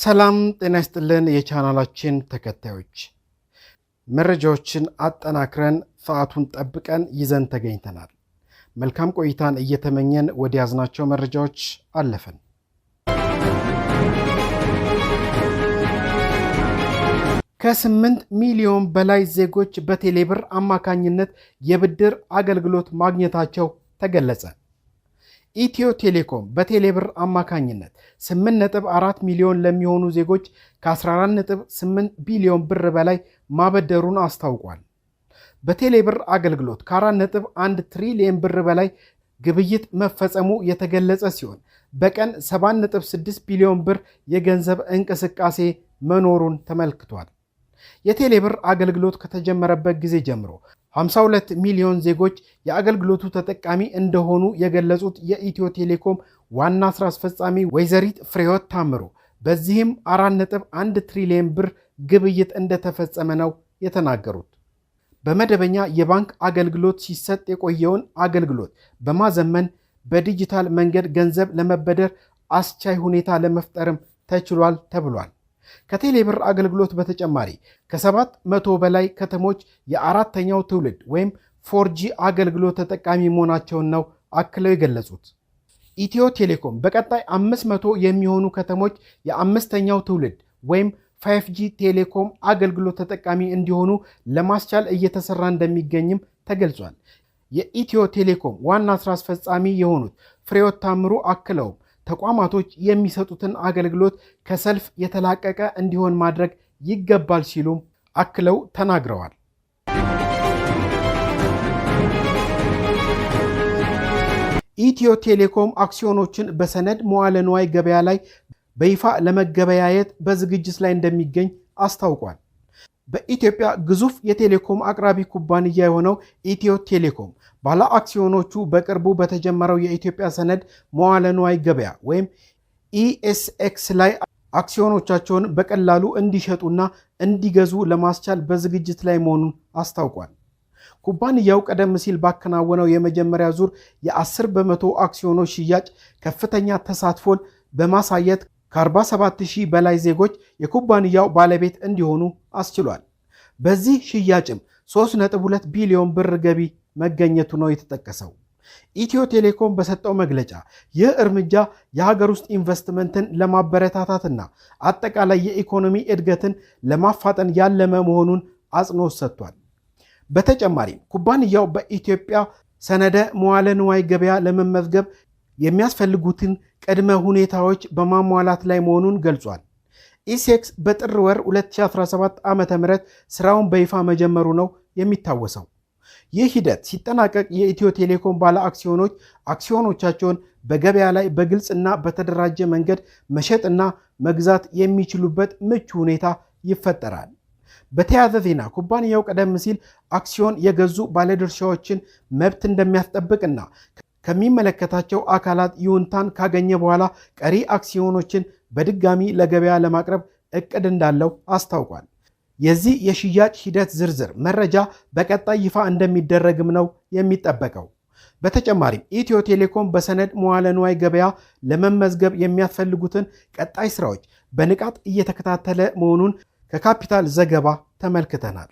ሰላም ጤና ይስጥልን የቻናላችን ተከታዮች መረጃዎችን አጠናክረን ሰዓቱን ጠብቀን ይዘን ተገኝተናል። መልካም ቆይታን እየተመኘን ወደ ያዝናቸው መረጃዎች አለፈን። ከ8 ሚሊዮን በላይ ዜጎች በቴሌብር አማካኝነት የብድር አገልግሎት ማግኘታቸው ተገለጸ። ኢትዮ ቴሌኮም በቴሌብር አማካኝነት 8.4 ሚሊዮን ለሚሆኑ ዜጎች ከ14.8 ቢሊዮን ብር በላይ ማበደሩን አስታውቋል። በቴሌብር አገልግሎት ከ4.1 ትሪሊዮን ብር በላይ ግብይት መፈጸሙ የተገለጸ ሲሆን በቀን 7.6 ቢሊዮን ብር የገንዘብ እንቅስቃሴ መኖሩን ተመልክቷል። የቴሌብር አገልግሎት ከተጀመረበት ጊዜ ጀምሮ 52 ሚሊዮን ዜጎች የአገልግሎቱ ተጠቃሚ እንደሆኑ የገለጹት የኢትዮ ቴሌኮም ዋና ስራ አስፈጻሚ ወይዘሪት ፍሬህይወት ታምሩ በዚህም 4.1 ትሪሊዮን ብር ግብይት እንደተፈጸመ ነው የተናገሩት። በመደበኛ የባንክ አገልግሎት ሲሰጥ የቆየውን አገልግሎት በማዘመን በዲጂታል መንገድ ገንዘብ ለመበደር አስቻይ ሁኔታ ለመፍጠርም ተችሏል ተብሏል። ከቴሌብር አገልግሎት በተጨማሪ ከ700 በላይ ከተሞች የአራተኛው ትውልድ ወይም 4G አገልግሎት ተጠቃሚ መሆናቸውን ነው አክለው የገለጹት። ኢትዮ ቴሌኮም በቀጣይ 500 የሚሆኑ ከተሞች የአምስተኛው ትውልድ ወይም 5G ቴሌኮም አገልግሎት ተጠቃሚ እንዲሆኑ ለማስቻል እየተሰራ እንደሚገኝም ተገልጿል። የኢትዮ ቴሌኮም ዋና ስራ አስፈጻሚ የሆኑት ፍሬህይወት ታምሩ አክለውም ተቋማቶች የሚሰጡትን አገልግሎት ከሰልፍ የተላቀቀ እንዲሆን ማድረግ ይገባል ሲሉም አክለው ተናግረዋል። ኢትዮ ቴሌኮም አክሲዮኖችን በሰነድ መዋለ ንዋይ ገበያ ላይ በይፋ ለመገበያየት በዝግጅት ላይ እንደሚገኝ አስታውቋል። በኢትዮጵያ ግዙፍ የቴሌኮም አቅራቢ ኩባንያ የሆነው ኢትዮ ቴሌኮም ባለ አክሲዮኖቹ በቅርቡ በተጀመረው የኢትዮጵያ ሰነድ መዋለ ንዋይ ገበያ ወይም ኢኤስኤክስ ላይ አክሲዮኖቻቸውን በቀላሉ እንዲሸጡና እንዲገዙ ለማስቻል በዝግጅት ላይ መሆኑን አስታውቋል። ኩባንያው ቀደም ሲል ባከናወነው የመጀመሪያ ዙር የ10 በመቶ አክሲዮኖች ሽያጭ ከፍተኛ ተሳትፎን በማሳየት ከ47,000 በላይ ዜጎች የኩባንያው ባለቤት እንዲሆኑ አስችሏል። በዚህ ሽያጭም 3.2 ቢሊዮን ብር ገቢ መገኘቱ ነው የተጠቀሰው። ኢትዮ ቴሌኮም በሰጠው መግለጫ ይህ እርምጃ የሀገር ውስጥ ኢንቨስትመንትን ለማበረታታትና አጠቃላይ የኢኮኖሚ እድገትን ለማፋጠን ያለመ መሆኑን አጽንኦት ሰጥቷል። በተጨማሪም ኩባንያው በኢትዮጵያ ሰነደ መዋለ ንዋይ ገበያ ለመመዝገብ የሚያስፈልጉትን ቅድመ ሁኔታዎች በማሟላት ላይ መሆኑን ገልጿል። ኢሴክስ በጥር ወር 2017 ዓ.ም ስራውን በይፋ መጀመሩ ነው የሚታወሰው። ይህ ሂደት ሲጠናቀቅ የኢትዮ ቴሌኮም ባለ አክሲዮኖች አክሲዮኖቻቸውን በገበያ ላይ በግልጽና በተደራጀ መንገድ መሸጥና መግዛት የሚችሉበት ምቹ ሁኔታ ይፈጠራል። በተያያዘ ዜና ኩባንያው ቀደም ሲል አክሲዮን የገዙ ባለድርሻዎችን መብት እንደሚያስጠብቅና ከሚመለከታቸው አካላት ይሁንታን ካገኘ በኋላ ቀሪ አክሲዮኖችን በድጋሚ ለገበያ ለማቅረብ እቅድ እንዳለው አስታውቋል። የዚህ የሽያጭ ሂደት ዝርዝር መረጃ በቀጣይ ይፋ እንደሚደረግም ነው የሚጠበቀው። በተጨማሪም ኢትዮ ቴሌኮም በሰነድ መዋለ ንዋይ ገበያ ለመመዝገብ የሚያስፈልጉትን ቀጣይ ስራዎች በንቃት እየተከታተለ መሆኑን ከካፒታል ዘገባ ተመልክተናል።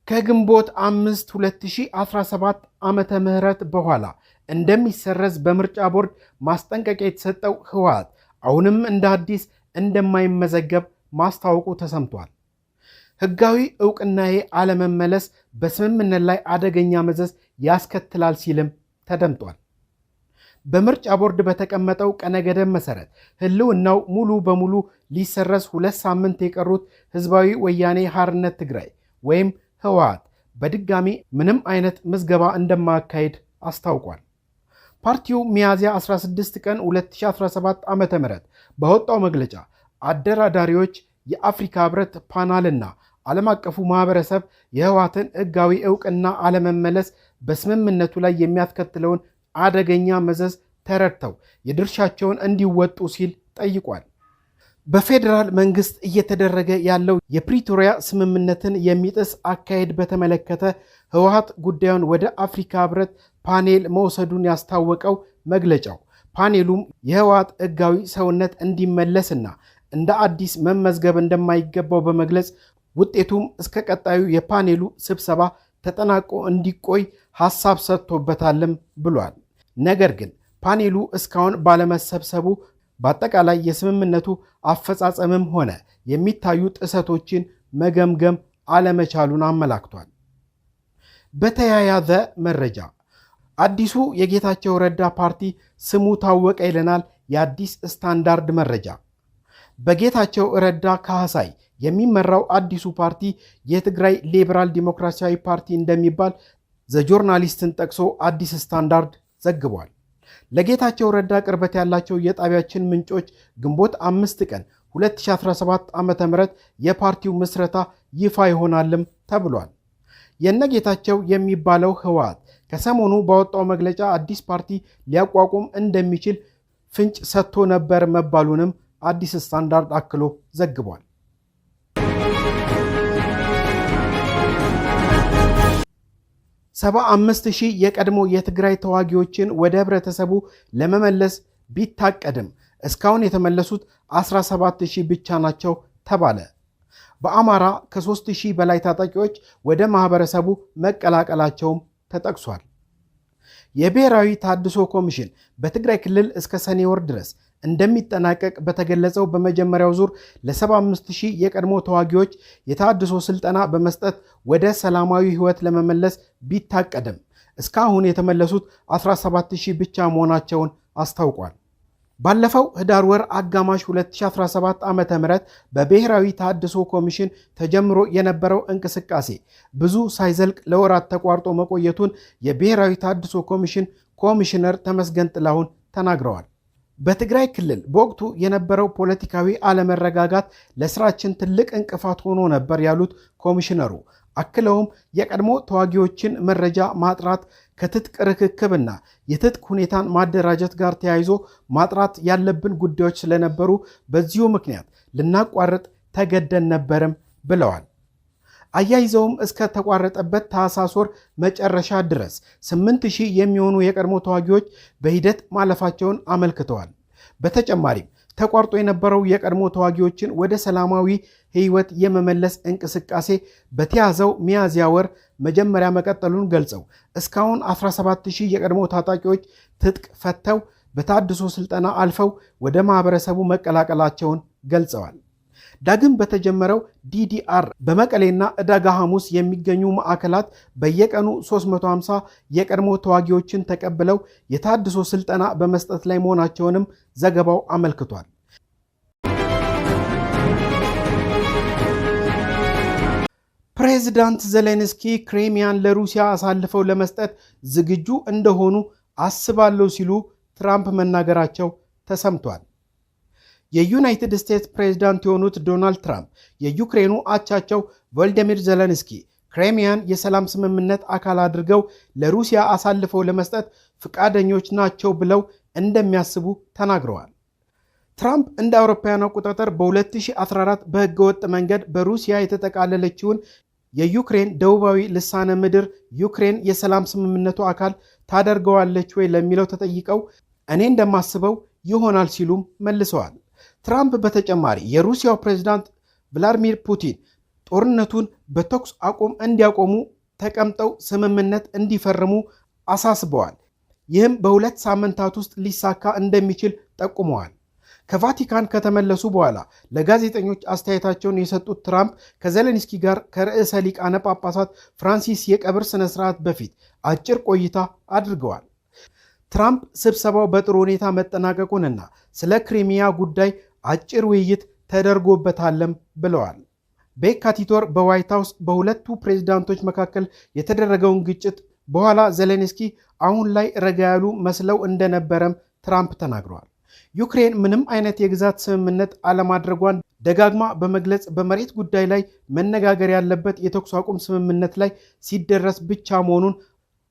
ከግንቦት 5 2017 ዓመተ ምህረት በኋላ እንደሚሰረዝ በምርጫ ቦርድ ማስጠንቀቂያ የተሰጠው ህወሓት አሁንም እንደ አዲስ እንደማይመዘገብ ማስታወቁ ተሰምቷል። ህጋዊ ዕውቅናዬ አለመመለስ በስምምነት ላይ አደገኛ መዘዝ ያስከትላል ሲልም ተደምጧል። በምርጫ ቦርድ በተቀመጠው ቀነ ገደብ መሰረት ህልውናው ሙሉ በሙሉ ሊሰረዝ 2 ሳምንት የቀሩት ህዝባዊ ወያኔ ሓርነት ትግራይ ወይም ህወሓት በድጋሚ ምንም አይነት ምዝገባ እንደማያካሄድ አስታውቋል። ፓርቲው ሚያዝያ 16 ቀን 2017 ዓ.ም በወጣው መግለጫ አደራዳሪዎች የአፍሪካ ህብረት ፓናልና ዓለም አቀፉ ማህበረሰብ የህወሓትን ህጋዊ ዕውቅና አለመመለስ በስምምነቱ ላይ የሚያስከትለውን አደገኛ መዘዝ ተረድተው የድርሻቸውን እንዲወጡ ሲል ጠይቋል። በፌዴራል መንግስት እየተደረገ ያለው የፕሪቶሪያ ስምምነትን የሚጥስ አካሄድ በተመለከተ ህወሓት ጉዳዩን ወደ አፍሪካ ህብረት ፓኔል መውሰዱን ያስታወቀው መግለጫው ፓኔሉም የህወሓት ሕጋዊ ሰውነት እንዲመለስና እንደ አዲስ መመዝገብ እንደማይገባው በመግለጽ ውጤቱም እስከ ቀጣዩ የፓኔሉ ስብሰባ ተጠናቆ እንዲቆይ ሐሳብ ሰጥቶበታልም ብሏል። ነገር ግን ፓኔሉ እስካሁን ባለመሰብሰቡ በአጠቃላይ የስምምነቱ አፈጻጸምም ሆነ የሚታዩ ጥሰቶችን መገምገም አለመቻሉን አመላክቷል። በተያያዘ መረጃ አዲሱ የጌታቸው ረዳ ፓርቲ ስሙ ታወቀ ይለናል የአዲስ ስታንዳርድ መረጃ። በጌታቸው ረዳ ካህሳይ የሚመራው አዲሱ ፓርቲ የትግራይ ሊበራል ዲሞክራሲያዊ ፓርቲ እንደሚባል ዘጆርናሊስትን ጠቅሶ አዲስ ስታንዳርድ ዘግቧል። ለጌታቸው ረዳ ቅርበት ያላቸው የጣቢያችን ምንጮች ግንቦት 5 ቀን 2017 ዓ.ም የፓርቲው ምስረታ ይፋ ይሆናልም ተብሏል። የነጌታቸው የሚባለው ህወሓት ከሰሞኑ ባወጣው መግለጫ አዲስ ፓርቲ ሊያቋቁም እንደሚችል ፍንጭ ሰጥቶ ነበር መባሉንም አዲስ ስታንዳርድ አክሎ ዘግቧል። ሰባ 75,000 የቀድሞ የትግራይ ተዋጊዎችን ወደ ህብረተሰቡ ለመመለስ ቢታቀድም እስካሁን የተመለሱት 17,000 ብቻ ናቸው ተባለ። በአማራ ከ3,000 በላይ ታጣቂዎች ወደ ማህበረሰቡ መቀላቀላቸውም ተጠቅሷል። የብሔራዊ ተሃድሶ ኮሚሽን በትግራይ ክልል እስከ ሰኔ ወር ድረስ እንደሚጠናቀቅ በተገለጸው በመጀመሪያው ዙር ለ75,000 የቀድሞ ተዋጊዎች የተሃድሶ ስልጠና በመስጠት ወደ ሰላማዊ ህይወት ለመመለስ ቢታቀድም እስካሁን የተመለሱት 17,000 ብቻ መሆናቸውን አስታውቋል። ባለፈው ህዳር ወር አጋማሽ 2017 ዓ.ም በብሔራዊ ተሃድሶ ኮሚሽን ተጀምሮ የነበረው እንቅስቃሴ ብዙ ሳይዘልቅ ለወራት ተቋርጦ መቆየቱን የብሔራዊ ተሃድሶ ኮሚሽን ኮሚሽነር ተመስገን ጥላሁን ተናግረዋል። በትግራይ ክልል በወቅቱ የነበረው ፖለቲካዊ አለመረጋጋት ለስራችን ትልቅ እንቅፋት ሆኖ ነበር ያሉት ኮሚሽነሩ አክለውም የቀድሞ ተዋጊዎችን መረጃ ማጥራት ከትጥቅ ርክክብና የትጥቅ ሁኔታን ማደራጀት ጋር ተያይዞ ማጥራት ያለብን ጉዳዮች ስለነበሩ በዚሁ ምክንያት ልናቋርጥ ተገደን ነበርም ብለዋል። አያይዘውም እስከ ተቋረጠበት ታህሳስ ወር መጨረሻ ድረስ 8,000 የሚሆኑ የቀድሞ ተዋጊዎች በሂደት ማለፋቸውን አመልክተዋል። በተጨማሪም ተቋርጦ የነበረው የቀድሞ ተዋጊዎችን ወደ ሰላማዊ ህይወት የመመለስ እንቅስቃሴ በተያዘው ሚያዝያ ወር መጀመሪያ መቀጠሉን ገልጸው እስካሁን 17,000 የቀድሞ ታጣቂዎች ትጥቅ ፈተው በታድሶ ስልጠና አልፈው ወደ ማህበረሰቡ መቀላቀላቸውን ገልጸዋል። ዳግም በተጀመረው ዲዲአር በመቀሌና ዕዳጋ ሐሙስ የሚገኙ ማዕከላት በየቀኑ 350 የቀድሞ ተዋጊዎችን ተቀብለው የታድሶ ስልጠና በመስጠት ላይ መሆናቸውንም ዘገባው አመልክቷል። ፕሬዝዳንት ዜሌንስኪ ክሬሚያን ለሩሲያ አሳልፈው ለመስጠት ዝግጁ እንደሆኑ አስባለሁ ሲሉ ትራምፕ መናገራቸው ተሰምቷል። የዩናይትድ ስቴትስ ፕሬዝዳንት የሆኑት ዶናልድ ትራምፕ የዩክሬኑ አቻቸው ቮልዲሚር ዜሌንስኪ ክሬሚያን የሰላም ስምምነት አካል አድርገው ለሩሲያ አሳልፈው ለመስጠት ፈቃደኞች ናቸው ብለው እንደሚያስቡ ተናግረዋል። ትራምፕ እንደ አውሮፓውያን አቆጣጠር በ2014 በህገወጥ መንገድ በሩሲያ የተጠቃለለችውን የዩክሬን ደቡባዊ ልሳነ ምድር ዩክሬን የሰላም ስምምነቱ አካል ታደርገዋለች ወይ ለሚለው ተጠይቀው እኔ እንደማስበው ይሆናል ሲሉም መልሰዋል። ትራምፕ በተጨማሪ የሩሲያው ፕሬዝዳንት ቭላዲሚር ፑቲን ጦርነቱን በተኩስ አቁም እንዲያቆሙ ተቀምጠው ስምምነት እንዲፈርሙ አሳስበዋል። ይህም በ2 ሳምንታት ውስጥ ሊሳካ እንደሚችል ጠቁመዋል። ከቫቲካን ከተመለሱ በኋላ ለጋዜጠኞች አስተያየታቸውን የሰጡት ትራምፕ ከዜሌንስኪ ጋር ከርዕሰ ሊቃነ ጳጳሳት ፍራንሲስ የቀብር ስነስርዓት በፊት አጭር ቆይታ አድርገዋል። ትራምፕ ስብሰባው በጥሩ ሁኔታ መጠናቀቁንና ስለ ክሪሚያ ጉዳይ አጭር ውይይት ተደርጎበታለም ብለዋል። በየካቲት ወር በዋይት ሃውስ በሁለቱ ፕሬዝዳንቶች መካከል የተደረገውን ግጭት በኋላ ዜሌንስኪ አሁን ላይ ረጋ ያሉ መስለው እንደነበረም ትራምፕ ተናግረዋል። ዩክሬን ምንም አይነት የግዛት ስምምነት አለማድረጓን ደጋግማ በመግለጽ በመሬት ጉዳይ ላይ መነጋገር ያለበት የተኩስ አቁም ስምምነት ላይ ሲደረስ ብቻ መሆኑን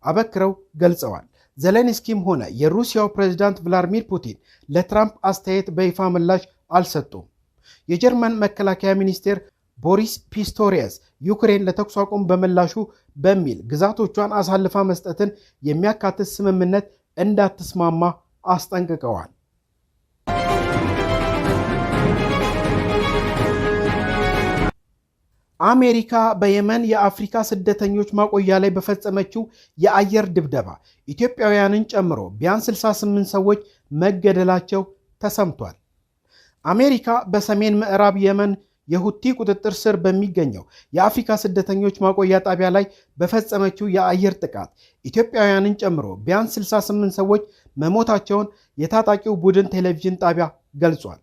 አበክረው ገልጸዋል። ዜሌንስኪም ሆነ የሩሲያው ፕሬዝዳንት ቭላዲሚር ፑቲን ለትራምፕ አስተያየት በይፋ ምላሽ አልሰጡም። የጀርመን መከላከያ ሚኒስቴር ቦሪስ ፒስቶሪየስ ዩክሬን ለተኩስ አቁም በምላሹ በሚል ግዛቶቿን አሳልፋ መስጠትን የሚያካትት ስምምነት እንዳትስማማ አስጠንቅቀዋል። አሜሪካ በየመን የአፍሪካ ስደተኞች ማቆያ ላይ በፈጸመችው የአየር ድብደባ ኢትዮጵያውያንን ጨምሮ ቢያንስ 68 ሰዎች መገደላቸው ተሰምቷል። አሜሪካ በሰሜን ምዕራብ የመን የሁቲ ቁጥጥር ስር በሚገኘው የአፍሪካ ስደተኞች ማቆያ ጣቢያ ላይ በፈጸመችው የአየር ጥቃት ኢትዮጵያውያንን ጨምሮ ቢያንስ 68 ሰዎች መሞታቸውን የታጣቂው ቡድን ቴሌቪዥን ጣቢያ ገልጿል።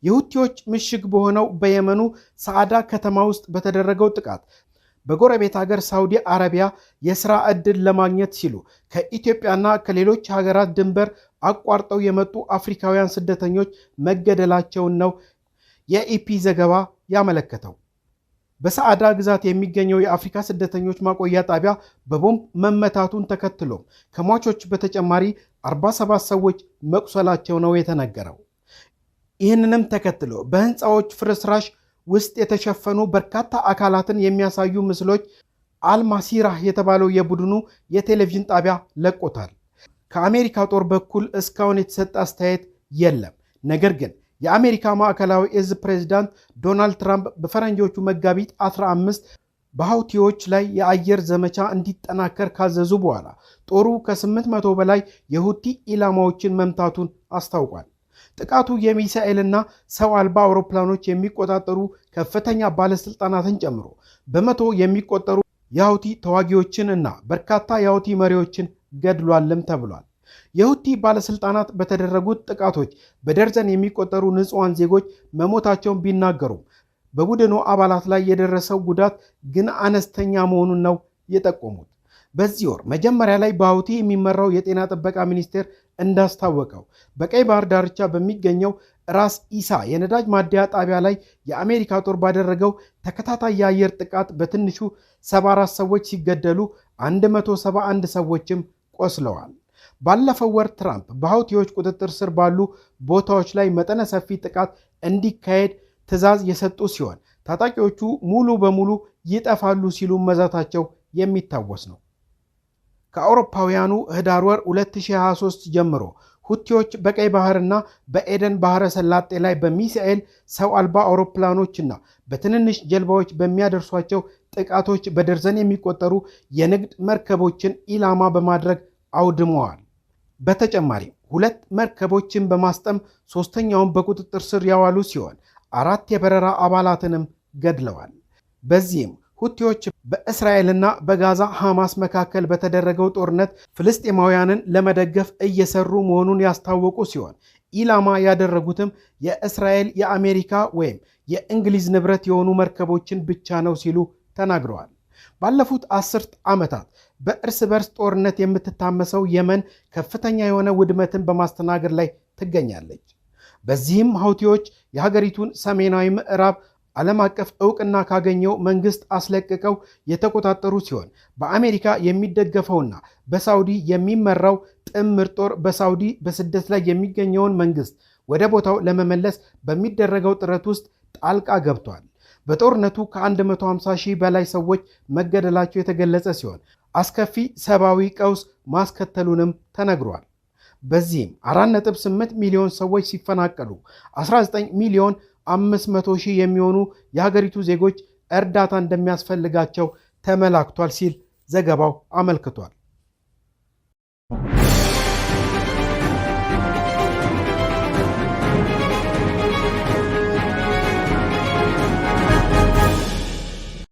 የሁቲዎች ምሽግ በሆነው በየመኑ ሰዓዳ ከተማ ውስጥ በተደረገው ጥቃት በጎረቤት ሀገር ሳውዲ አረቢያ የሥራ ዕድል ለማግኘት ሲሉ ከኢትዮጵያና ከሌሎች ሀገራት ድንበር አቋርጠው የመጡ አፍሪካውያን ስደተኞች መገደላቸውን ነው የኢፒ ዘገባ ያመለከተው። በሰዓዳ ግዛት የሚገኘው የአፍሪካ ስደተኞች ማቆያ ጣቢያ በቦምብ መመታቱን ተከትሎም ከሟቾች በተጨማሪ 47 ሰዎች መቁሰላቸው ነው የተነገረው። ይህንንም ተከትሎ በህንፃዎች ፍርስራሽ ውስጥ የተሸፈኑ በርካታ አካላትን የሚያሳዩ ምስሎች አልማሲራህ የተባለው የቡድኑ የቴሌቪዥን ጣቢያ ለቆታል። ከአሜሪካ ጦር በኩል እስካሁን የተሰጠ አስተያየት የለም። ነገር ግን የአሜሪካ ማዕከላዊ እዝ ፕሬዝዳንት ዶናልድ ትራምፕ በፈረንጆቹ መጋቢት 15 በሁቲዎች ላይ የአየር ዘመቻ እንዲጠናከር ካዘዙ በኋላ ጦሩ ከ800 በላይ የሁቲ ኢላማዎችን መምታቱን አስታውቋል። ጥቃቱ የሚሳኤልና ሰው አልባ አውሮፕላኖች የሚቆጣጠሩ ከፍተኛ ባለስልጣናትን ጨምሮ በመቶ የሚቆጠሩ የሁቲ ተዋጊዎችን እና በርካታ የሁቲ መሪዎችን ገድሏልም ተብሏል። የሁቲ ባለስልጣናት በተደረጉት ጥቃቶች በደርዘን የሚቆጠሩ ንጹሃን ዜጎች መሞታቸውን ቢናገሩም በቡድኑ አባላት ላይ የደረሰው ጉዳት ግን አነስተኛ መሆኑን ነው የጠቆሙት። በዚህ ወር መጀመሪያ ላይ በሁቲ የሚመራው የጤና ጥበቃ ሚኒስቴር እንዳስታወቀው በቀይ ባህር ዳርቻ በሚገኘው ራስ ኢሳ የነዳጅ ማደያ ጣቢያ ላይ የአሜሪካ ጦር ባደረገው ተከታታይ የአየር ጥቃት በትንሹ 74 ሰዎች ሲገደሉ 171 ሰዎችም ቆስለዋል። ባለፈው ወር ትራምፕ በሁቲዎች ቁጥጥር ስር ባሉ ቦታዎች ላይ መጠነ ሰፊ ጥቃት እንዲካሄድ ትዕዛዝ የሰጡ ሲሆን ታጣቂዎቹ ሙሉ በሙሉ ይጠፋሉ ሲሉ መዛታቸው የሚታወስ ነው። ከአውሮፓውያኑ ህዳር ወር 2023 ጀምሮ ሁቲዎች በቀይ ባህርና በኤደን ባህረ ሰላጤ ላይ በሚሳኤል ሰው አልባ አውሮፕላኖችና በትንንሽ ጀልባዎች በሚያደርሷቸው ጥቃቶች በደርዘን የሚቆጠሩ የንግድ መርከቦችን ኢላማ በማድረግ አውድመዋል። በተጨማሪም 2 መርከቦችን በማስጠም ሶስተኛውን በቁጥጥር ስር ያዋሉ ሲሆን 4 የበረራ አባላትንም ገድለዋል። በዚህም ሁቲዎች በእስራኤልና በጋዛ ሐማስ መካከል በተደረገው ጦርነት ፍልስጤማውያንን ለመደገፍ እየሰሩ መሆኑን ያስታወቁ ሲሆን ኢላማ ያደረጉትም የእስራኤል፣ የአሜሪካ ወይም የእንግሊዝ ንብረት የሆኑ መርከቦችን ብቻ ነው ሲሉ ተናግረዋል። ባለፉት 10 ዓመታት በእርስ በርስ ጦርነት የምትታመሰው የመን ከፍተኛ የሆነ ውድመትን በማስተናገድ ላይ ትገኛለች። በዚህም ሁቲዎች የሀገሪቱን ሰሜናዊ ምዕራብ ዓለም አቀፍ ዕውቅና ካገኘው መንግስት አስለቅቀው የተቆጣጠሩ ሲሆን በአሜሪካ የሚደገፈውና በሳውዲ የሚመራው ጥምር ጦር በሳውዲ በስደት ላይ የሚገኘውን መንግስት ወደ ቦታው ለመመለስ በሚደረገው ጥረት ውስጥ ጣልቃ ገብቷል። በጦርነቱ ከ150 ሺህ በላይ ሰዎች መገደላቸው የተገለጸ ሲሆን አስከፊ ሰብአዊ ቀውስ ማስከተሉንም ተነግሯል። በዚህም 4.8 ሚሊዮን ሰዎች ሲፈናቀሉ 19 ሚሊዮን 500 ሺህ የሚሆኑ የሀገሪቱ ዜጎች እርዳታ እንደሚያስፈልጋቸው ተመላክቷል ሲል ዘገባው አመልክቷል።